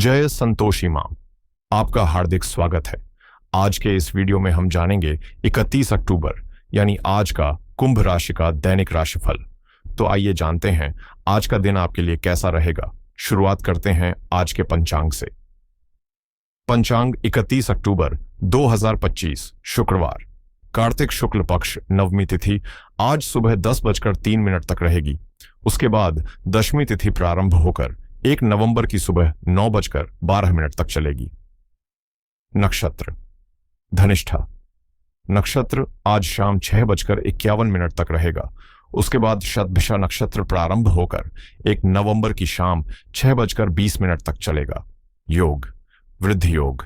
जय संतोषी मां, आपका हार्दिक स्वागत है। आज के इस वीडियो में हम जानेंगे 31 अक्टूबर यानी आज का कुंभ राशि का दैनिक राशिफल। तो आइए जानते हैं आज का दिन आपके लिए कैसा रहेगा। शुरुआत करते हैं आज के पंचांग से। पंचांग 31 अक्टूबर 2025 शुक्रवार, कार्तिक शुक्ल पक्ष नवमी तिथि आज सुबह 10:03 तक रहेगी। उसके बाद दशमी तिथि प्रारंभ होकर 1 नवंबर की सुबह 9:12 तक चलेगी। नक्षत्र धनिष्ठा नक्षत्र आज शाम 6:51 तक रहेगा। उसके बाद शतभिषा नक्षत्र प्रारंभ होकर 1 नवंबर की शाम 6:20 तक चलेगा। योग वृद्धि योग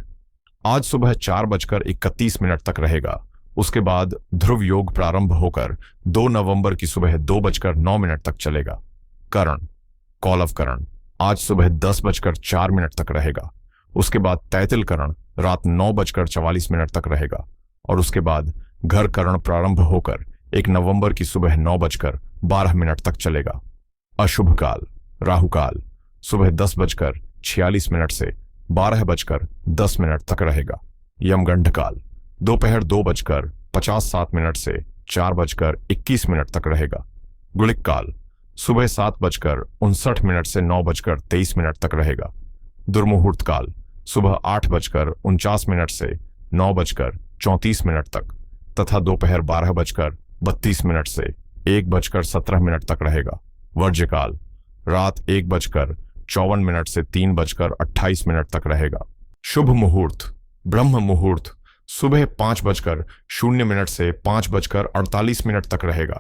आज सुबह 4:31 तक रहेगा। उसके बाद ध्रुव योग प्रारंभ होकर 2 नवंबर की सुबह 2:09 तक चलेगा। करण कौलव करण आज सुबह 10:04 तक रहेगा। उसके बाद तैतिल करण रात 9:44 तक रहेगा और उसके बाद घर करण प्रारंभ होकर 1 नवंबर की सुबह 9:12 तक चलेगा। अशुभ काल राहु काल सुबह 10:46 से 12:10 तक रहेगा। यमगंड काल दोपहर 2:57 से 4:21 तक रहेगा। गुलिक काल सुबह 7:59 से 9:23 तक रहेगा। दुर्मुहूर्त काल सुबह 8:49 से 9:34 तक तथा दोपहर 12:32 से 1:17 तक रहेगा। वर्ज्य काल रात 1:54 से 3:28 तक रहेगा। शुभ मुहूर्त ब्रह्म मुहूर्त सुबह 5:00 से 5:48 तक रहेगा।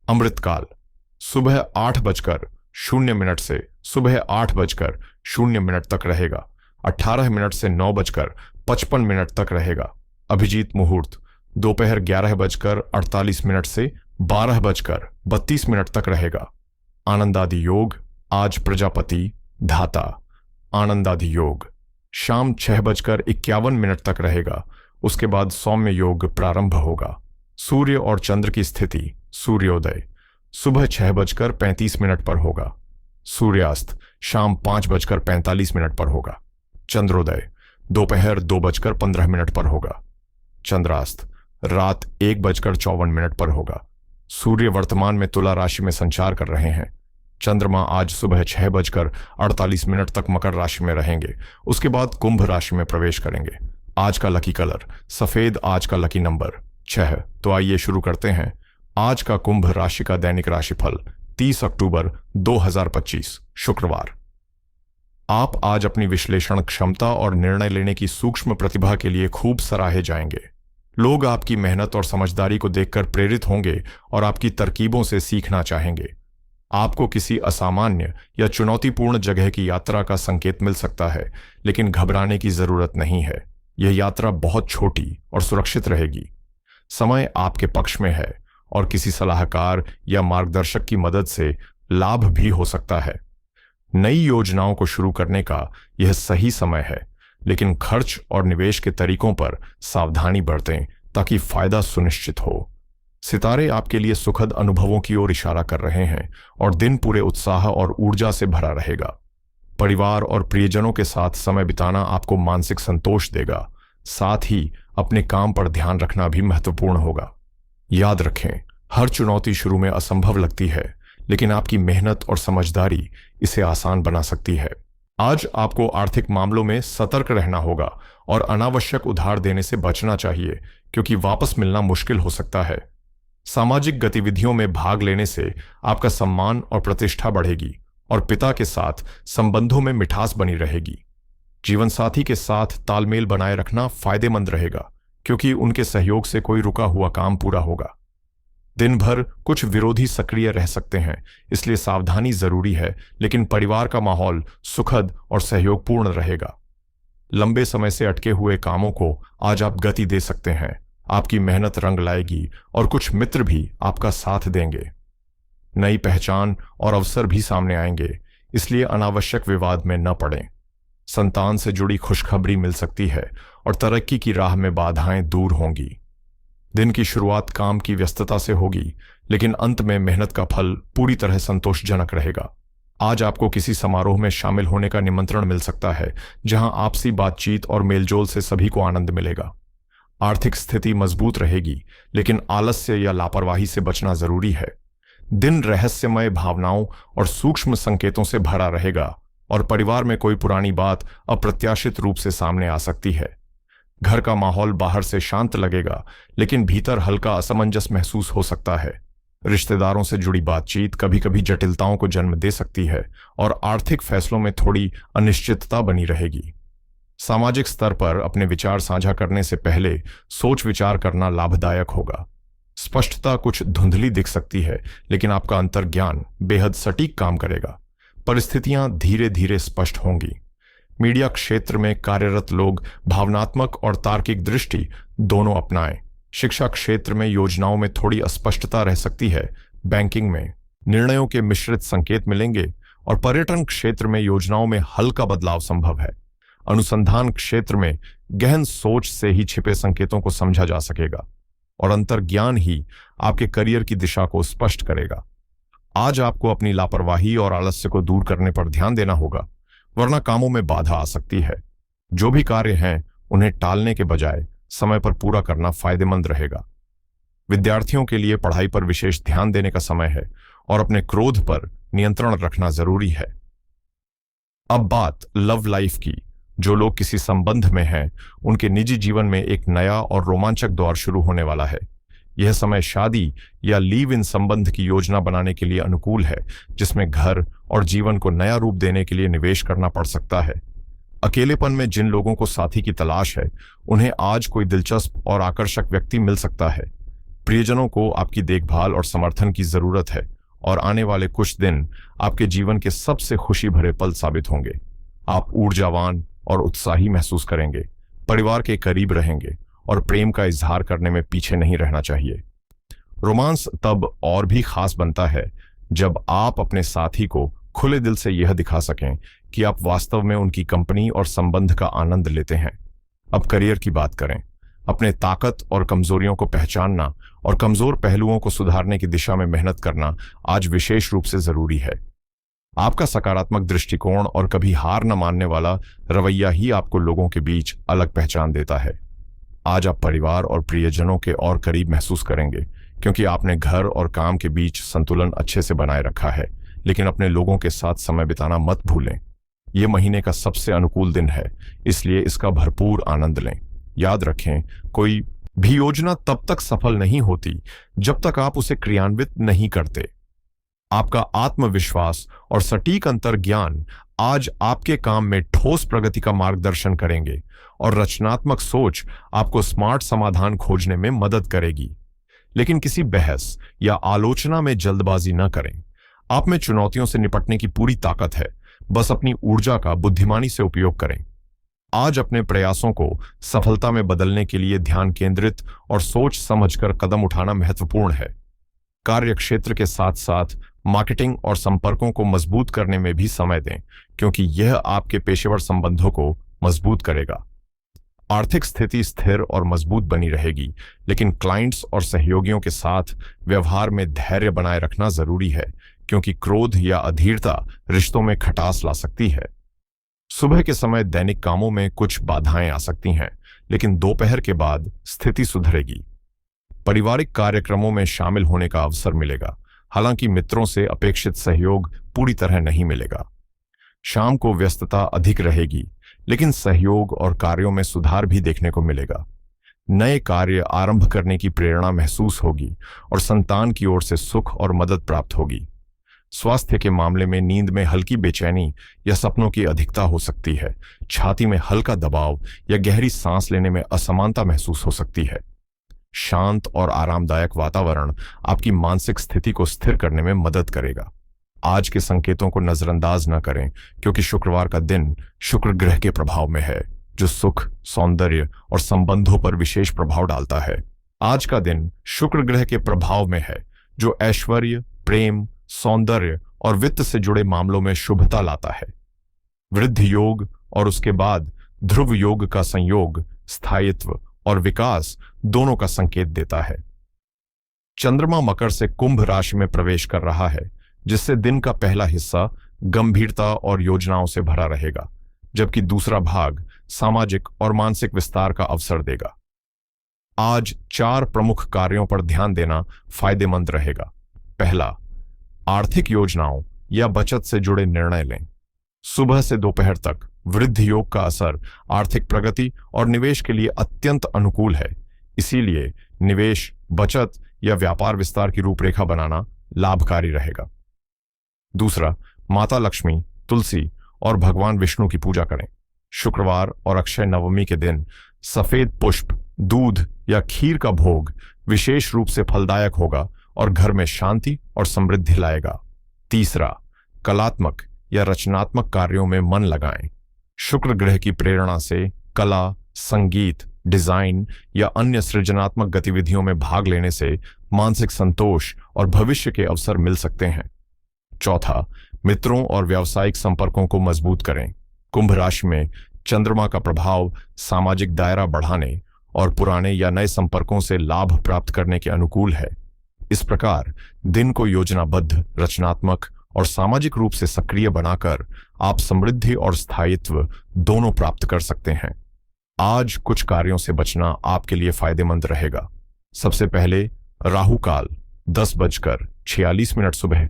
अमृत काल सुबह 8:00 से सुबह 8:00 तक रहेगा। 18 से 9:55 तक रहेगा। अभिजीत मुहूर्त दोपहर 11:48 से 12:32 तक रहेगा। आनंदादि योग आज प्रजापति धाता आनंदादि योग शाम 6:51 तक रहेगा। उसके बाद सौम्य योग प्रारंभ होगा। सूर्य और चंद्र की स्थिति सूर्योदय सुबह 6:35 पर होगा। सूर्यास्त शाम 5:45 पर होगा। चंद्रोदय दोपहर 2:15 पर होगा। चंद्रास्त रात 1:54 पर होगा। सूर्य वर्तमान में तुला राशि में संचार कर रहे हैं। चंद्रमा आज सुबह 6:48 तक मकर राशि में रहेंगे। उसके बाद कुंभ राशि में प्रवेश करेंगे। आज का लकी कलर सफेद, आज का लकी नंबर 6। तो आइए शुरू करते हैं आज का कुंभ राशि का दैनिक राशिफल 30 अक्टूबर 2025 शुक्रवार। आप आज अपनी विश्लेषण क्षमता और निर्णय लेने की सूक्ष्म प्रतिभा के लिए खूब सराहे जाएंगे। लोग आपकी मेहनत और समझदारी को देखकर प्रेरित होंगे और आपकी तरकीबों से सीखना चाहेंगे। आपको किसी असामान्य या चुनौतीपूर्ण जगह की यात्रा का संकेत मिल सकता है, लेकिन घबराने की जरूरत नहीं है। यह यात्रा बहुत छोटी और सुरक्षित रहेगी। समय आपके पक्ष में है और किसी सलाहकार या मार्गदर्शक की मदद से लाभ भी हो सकता है। नई योजनाओं को शुरू करने का यह सही समय है, लेकिन खर्च और निवेश के तरीकों पर सावधानी बरतें ताकि फायदा सुनिश्चित हो। सितारे आपके लिए सुखद अनुभवों की ओर इशारा कर रहे हैं और दिन पूरे उत्साह और ऊर्जा से भरा रहेगा। परिवार और प्रियजनों के साथ समय बिताना आपको मानसिक संतोष देगा। साथ ही अपने काम पर ध्यान रखना भी महत्वपूर्ण होगा। याद रखें, हर चुनौती शुरू में असंभव लगती है, लेकिन आपकी मेहनत और समझदारी इसे आसान बना सकती है। आज आपको आर्थिक मामलों में सतर्क रहना होगा और अनावश्यक उधार देने से बचना चाहिए, क्योंकि वापस मिलना मुश्किल हो सकता है। सामाजिक गतिविधियों में भाग लेने से आपका सम्मान और प्रतिष्ठा बढ़ेगी और पिता के साथ संबंधों में मिठास बनी रहेगी। जीवन साथी के साथ तालमेल बनाए रखना फायदेमंद रहेगा, क्योंकि उनके सहयोग से कोई रुका हुआ काम पूरा होगा। दिन भर कुछ विरोधी सक्रिय रह सकते हैं, इसलिए सावधानी जरूरी है, लेकिन परिवार का माहौल सुखद और सहयोगपूर्ण रहेगा। लंबे समय से अटके हुए कामों को आज आप गति दे सकते हैं। आपकी मेहनत रंग लाएगी और कुछ मित्र भी आपका साथ देंगे। नई पहचान और अवसर भी सामने आएंगे, इसलिए अनावश्यक विवाद में न पड़ें। संतान से जुड़ी खुशखबरी मिल सकती है और तरक्की की राह में बाधाएं दूर होंगी। दिन की शुरुआत काम की व्यस्तता से होगी, लेकिन अंत में मेहनत का फल पूरी तरह संतोषजनक रहेगा। आज आपको किसी समारोह में शामिल होने का निमंत्रण मिल सकता है, जहां आपसी बातचीत और मेलजोल से सभी को आनंद मिलेगा। आर्थिक स्थिति मजबूत रहेगी, लेकिन आलस्य या लापरवाही से बचना जरूरी है। दिन रहस्यमय भावनाओं और सूक्ष्म संकेतों से भरा रहेगा और परिवार में कोई पुरानी बात अप्रत्याशित रूप से सामने आ सकती है। घर का माहौल बाहर से शांत लगेगा, लेकिन भीतर हल्का असमंजस महसूस हो सकता है। रिश्तेदारों से जुड़ी बातचीत कभी कभी जटिलताओं को जन्म दे सकती है और आर्थिक फैसलों में थोड़ी अनिश्चितता बनी रहेगी। सामाजिक स्तर पर अपने विचार साझा करने से पहले सोच विचार करना लाभदायक होगा। स्पष्टता कुछ धुंधली दिख सकती है, लेकिन आपका अंतर्ज्ञान बेहद सटीक काम करेगा। परिस्थितियां धीरे धीरे स्पष्ट होंगी। मीडिया क्षेत्र में कार्यरत लोग भावनात्मक और तार्किक दृष्टि दोनों अपनाएं। शिक्षा क्षेत्र में योजनाओं में थोड़ी अस्पष्टता रह सकती है। बैंकिंग में निर्णयों के मिश्रित संकेत मिलेंगे और पर्यटन क्षेत्र में योजनाओं में हल्का बदलाव संभव है। अनुसंधान क्षेत्र में गहन सोच से ही छिपे संकेतों को समझा जा सकेगा और अंतर्ज्ञान ही आपके करियर की दिशा को स्पष्ट करेगा। आज आपको अपनी लापरवाही और आलस्य को दूर करने पर ध्यान देना होगा, वरना कामों में बाधा आ सकती है। जो भी कार्य हैं उन्हें टालने के बजाय समय पर पूरा करना फायदेमंद रहेगा। विद्यार्थियों के लिए पढ़ाई पर विशेष ध्यान देने का समय है और अपने क्रोध पर नियंत्रण रखना जरूरी है। अब बात लव लाइफ की। जो लोग किसी संबंध में हैं, उनके निजी जीवन में एक नया और रोमांचक दौर शुरू होने वाला है। यह समय शादी या लीव इन संबंध की योजना बनाने के लिए अनुकूल है, जिसमें घर और जीवन को नया रूप देने के लिए निवेश करना पड़ सकता है। अकेलेपन में जिन लोगों को साथी की तलाश है, उन्हें आज कोई दिलचस्प और आकर्षक व्यक्ति मिल सकता है। प्रियजनों को आपकी देखभाल और समर्थन की जरूरत है और आने वाले कुछ दिन आपके जीवन के सबसे खुशी भरे पल साबित होंगे। आप ऊर्जावान और उत्साही महसूस करेंगे, परिवार के करीब रहेंगे और प्रेम का इजहार करने में पीछे नहीं रहना चाहिए। रोमांस तब और भी खास बनता है जब आप अपने साथी को खुले दिल से यह दिखा सकें कि आप वास्तव में उनकी कंपनी और संबंध का आनंद लेते हैं। अब करियर की बात करें। अपने ताकत और कमजोरियों को पहचानना और कमजोर पहलुओं को सुधारने की दिशा में मेहनत करना आज विशेष रूप से जरूरी है। आपका सकारात्मक दृष्टिकोण और कभी हार न मानने वाला रवैया ही आपको लोगों के बीच अलग पहचान देता है। आज आप परिवार और प्रियजनों के और करीब महसूस करेंगे, क्योंकि आपने घर और काम के बीच संतुलन अच्छे से बनाए रखा है। लेकिन अपने लोगों के साथ समय बिताना मत भूलें। यह महीने का सबसे अनुकूल दिन है, इसलिए इसका भरपूर आनंद लें। याद रखें, कोई भी योजना तब तक सफल नहीं होती जब तक आप उसे क्रियान्वित नहीं करते। आपका आत्मविश्वास और सटीक अंतर्ज्ञान आज आपके काम में ठोस प्रगति का मार्गदर्शन करेंगे और रचनात्मक सोच आपको स्मार्ट समाधान खोजने में मदद करेगी। लेकिन किसी बहस या आलोचना में जल्दबाजी न करें। आप में चुनौतियों से निपटने की पूरी ताकत है, बस अपनी ऊर्जा का बुद्धिमानी से उपयोग करें। आज अपने प्रयासों को सफलता में बदलने के लिए ध्यान केंद्रित और सोच समझकर कदम उठाना महत्वपूर्ण है। कार्य क्षेत्र के साथ साथ मार्केटिंग और संपर्कों को मजबूत करने में भी समय दें, क्योंकि यह आपके पेशेवर संबंधों को मजबूत करेगा। आर्थिक स्थिति स्थिर और मजबूत बनी रहेगी, लेकिन क्लाइंट्स और सहयोगियों के साथ व्यवहार में धैर्य बनाए रखना जरूरी है, क्योंकि क्रोध या अधीरता रिश्तों में खटास ला सकती है। सुबह के समय दैनिक कामों में कुछ बाधाएं आ सकती हैं, लेकिन दोपहर के बाद स्थिति सुधरेगी। पारिवारिक कार्यक्रमों में शामिल होने का अवसर मिलेगा, हालांकि मित्रों से अपेक्षित सहयोग पूरी तरह नहीं मिलेगा। शाम को व्यस्तता अधिक रहेगी, लेकिन सहयोग और कार्यों में सुधार भी देखने को मिलेगा। नए कार्य आरंभ करने की प्रेरणा महसूस होगी और संतान की ओर से सुख और मदद प्राप्त होगी। स्वास्थ्य के मामले में नींद में हल्की बेचैनी या सपनों की अधिकता हो सकती है। छाती में हल्का दबाव या गहरी सांस लेने में असमानता महसूस हो सकती है। शांत और आरामदायक वातावरण आपकी मानसिक स्थिति को स्थिर करने में मदद करेगा। आज के संकेतों को नजरअंदाज न करें, क्योंकि शुक्रवार का दिन शुक्र ग्रह के प्रभाव में है, जो सुख, सौंदर्य और संबंधों पर विशेष प्रभाव डालता है। आज का दिन शुक्र ग्रह के प्रभाव में है, जो ऐश्वर्य, प्रेम, सौंदर्य और वित्त से जुड़े मामलों में शुभता लाता है। वृद्ध योग और उसके बाद ध्रुव योग का संयोग स्थायित्व और विकास दोनों का संकेत देता है। चंद्रमा मकर से कुंभ राशि में प्रवेश कर रहा है, जिससे दिन का पहला हिस्सा गंभीरता और योजनाओं से भरा रहेगा, जबकि दूसरा भाग सामाजिक और मानसिक विस्तार का अवसर देगा। आज 4 प्रमुख कार्यों पर ध्यान देना फायदेमंद रहेगा। पहला, आर्थिक योजनाओं या बचत से जुड़े निर्णय लें। सुबह से दोपहर तक वृद्धि योग का असर आर्थिक प्रगति और निवेश के लिए अत्यंत अनुकूल है। इसीलिए निवेश, बचत या व्यापार विस्तार की रूपरेखा बनाना लाभकारी रहेगा। दूसरा, माता लक्ष्मी, तुलसी और भगवान विष्णु की पूजा करें। शुक्रवार और अक्षय नवमी के दिन सफेद पुष्प, दूध या खीर का भोग विशेष रूप से फलदायक होगा और घर में शांति और समृद्धि लाएगा। तीसरा, कलात्मक या रचनात्मक कार्यों में मन लगाएं। शुक्र ग्रह की प्रेरणा से कला, संगीत, डिजाइन या अन्य सृजनात्मक गतिविधियों में भाग लेने से मानसिक संतोष और भविष्य के अवसर मिल सकते हैं। चौथा, मित्रों और व्यावसायिक संपर्कों को मजबूत करें। कुंभ राशि में चंद्रमा का प्रभाव सामाजिक दायरा बढ़ाने और पुराने या नए संपर्कों से लाभ प्राप्त करने के अनुकूल है। इस प्रकार दिन को योजनाबद्ध, रचनात्मक और सामाजिक रूप से सक्रिय बनाकर आप समृद्धि और स्थायित्व दोनों प्राप्त कर सकते हैं। आज कुछ कार्यों से बचना आपके लिए फायदेमंद रहेगा। सबसे पहले, राहु काल 10:46 सुबह,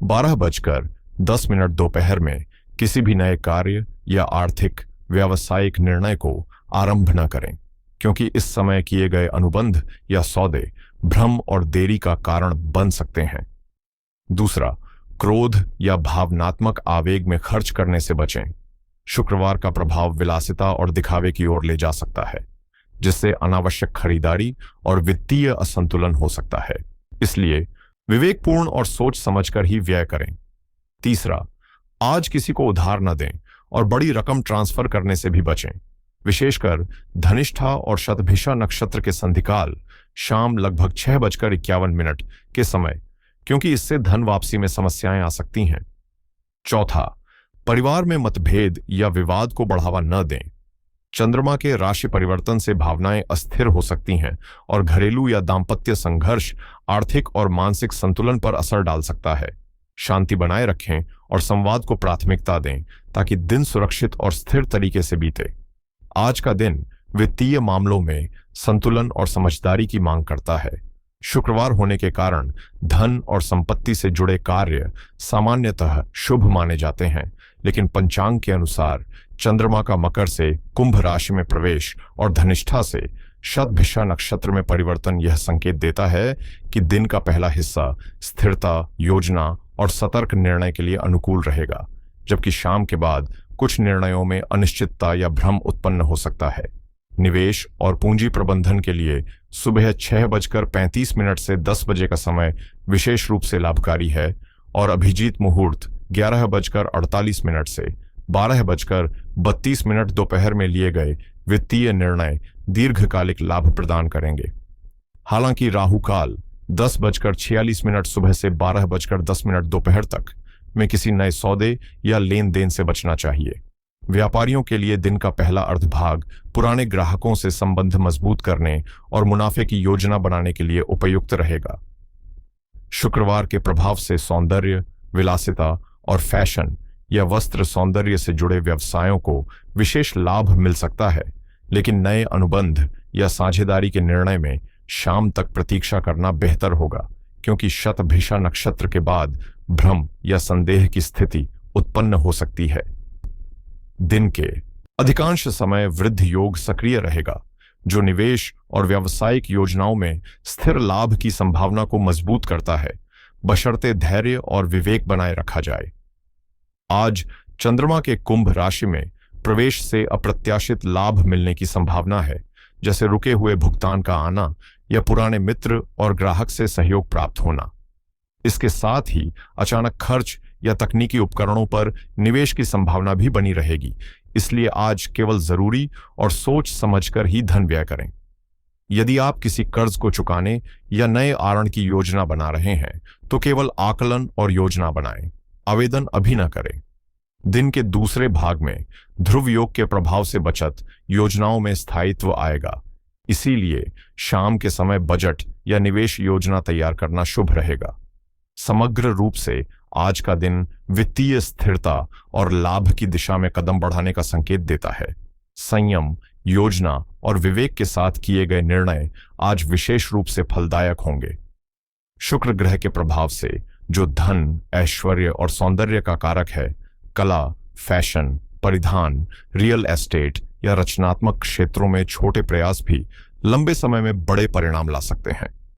12:10 दोपहर में किसी भी नए कार्य या आर्थिक व्यावसायिक निर्णय को आरंभ न करें, क्योंकि इस समय किए गए अनुबंध या सौदे भ्रम और देरी का कारण बन सकते हैं। दूसरा, क्रोध या भावनात्मक आवेग में खर्च करने से बचें। शुक्रवार का प्रभाव विलासिता और दिखावे की ओर ले जा सकता है, जिससे अनावश्यक खरीदारी और वित्तीय असंतुलन हो सकता है। इसलिए विवेकपूर्ण और सोच समझकर ही व्यय करें। तीसरा, आज किसी को उधार न दें और बड़ी रकम ट्रांसफर करने से भी बचें, विशेषकर धनिष्ठा और शतभिषा नक्षत्र के संधिकाल शाम लगभग 6:51 के समय, क्योंकि इससे धन वापसी में समस्याएं आ सकती हैं। चौथा, परिवार में मतभेद या विवाद को बढ़ावा न दें। चंद्रमा के राशि परिवर्तन से भावनाएं अस्थिर हो सकती हैं और घरेलू या दाम्पत्य संघर्ष आर्थिक और मानसिक संतुलन पर असर डाल सकता है। शांति बनाए रखें और संवाद को प्राथमिकता दें ताकि दिन सुरक्षित और स्थिर तरीके से बीते। आज का दिन वित्तीय मामलों में संतुलन और समझदारी की मांग करता है। शुक्रवार होने के कारण धन और संपत्ति से जुड़े कार्य सामान्यतः शुभ माने जाते हैं, लेकिन पंचांग के अनुसार चंद्रमा का मकर से कुंभ राशि में प्रवेश और धनिष्ठा से शतभिषा नक्षत्र में परिवर्तन यह संकेत देता है कि दिन का पहला हिस्सा स्थिरता, योजना और सतर्क निर्णय के लिए अनुकूल रहेगा, जबकि शाम के बाद कुछ निर्णयों में अनिश्चितता या भ्रम उत्पन्न हो सकता है। निवेश और पूंजी प्रबंधन के लिए सुबह 6:35 से 10 बजे का समय विशेष रूप से लाभकारी है और अभिजीत मुहूर्त 11:48 से 12:32 दोपहर में लिए गए वित्तीय निर्णय दीर्घकालिक लाभ प्रदान करेंगे। हालांकि राहु काल 10:46 सुबह से 12:10 दोपहर तक में किसी नए सौदे या लेन देन से बचना चाहिए। व्यापारियों के लिए दिन का पहला अर्धभाग पुराने ग्राहकों से संबंध मजबूत करने और मुनाफे की योजना बनाने के लिए उपयुक्त रहेगा। शुक्रवार के प्रभाव से सौंदर्य, विलासिता और फैशन या वस्त्र सौंदर्य से जुड़े व्यवसायों को विशेष लाभ मिल सकता है, लेकिन नए अनुबंध या साझेदारी के निर्णय में शाम तक प्रतीक्षा करना बेहतर होगा, क्योंकि शतभिषा नक्षत्र के बाद भ्रम या संदेह की स्थिति उत्पन्न हो सकती है। दिन के अधिकांश समय वृद्धि योग सक्रिय रहेगा, जो निवेश और व्यावसायिक योजनाओं में स्थिर लाभ की संभावना को मजबूत करता है, बशर्ते धैर्य और विवेक बनाए रखा जाए। आज चंद्रमा के कुंभ राशि में प्रवेश से अप्रत्याशित लाभ मिलने की संभावना है, जैसे रुके हुए भुगतान का आना या पुराने मित्र और ग्राहक से सहयोग प्राप्त होना। इसके साथ ही अचानक खर्च या तकनीकी उपकरणों पर निवेश की संभावना भी बनी रहेगी, इसलिए आज केवल जरूरी और सोच समझकर ही धन व्यय करें। यदि आप किसी कर्ज को चुकाने या नए आरण की योजना बना रहे हैं, तो केवल आकलन और योजना बनाएं, आवेदन अभी न करें। दिन के दूसरे भाग में ध्रुव योग के प्रभाव से बचत योजनाओं में स्थायित्व आएगा, इसीलिए शाम के समय बजट या निवेश योजना तैयार करना शुभ रहेगा। समग्र रूप से आज का दिन वित्तीय स्थिरता और लाभ की दिशा में कदम बढ़ाने का संकेत देता है। संयम, योजना और विवेक के साथ किए गए निर्णय आज विशेष रूप से फलदायक होंगे। शुक्र ग्रह के प्रभाव से, जो धन, ऐश्वर्य और सौंदर्य का कारक है, कला, फैशन, परिधान, रियल एस्टेट या रचनात्मक क्षेत्रों में छोटे प्रयास भी लंबे समय में बड़े परिणाम ला सकते हैं।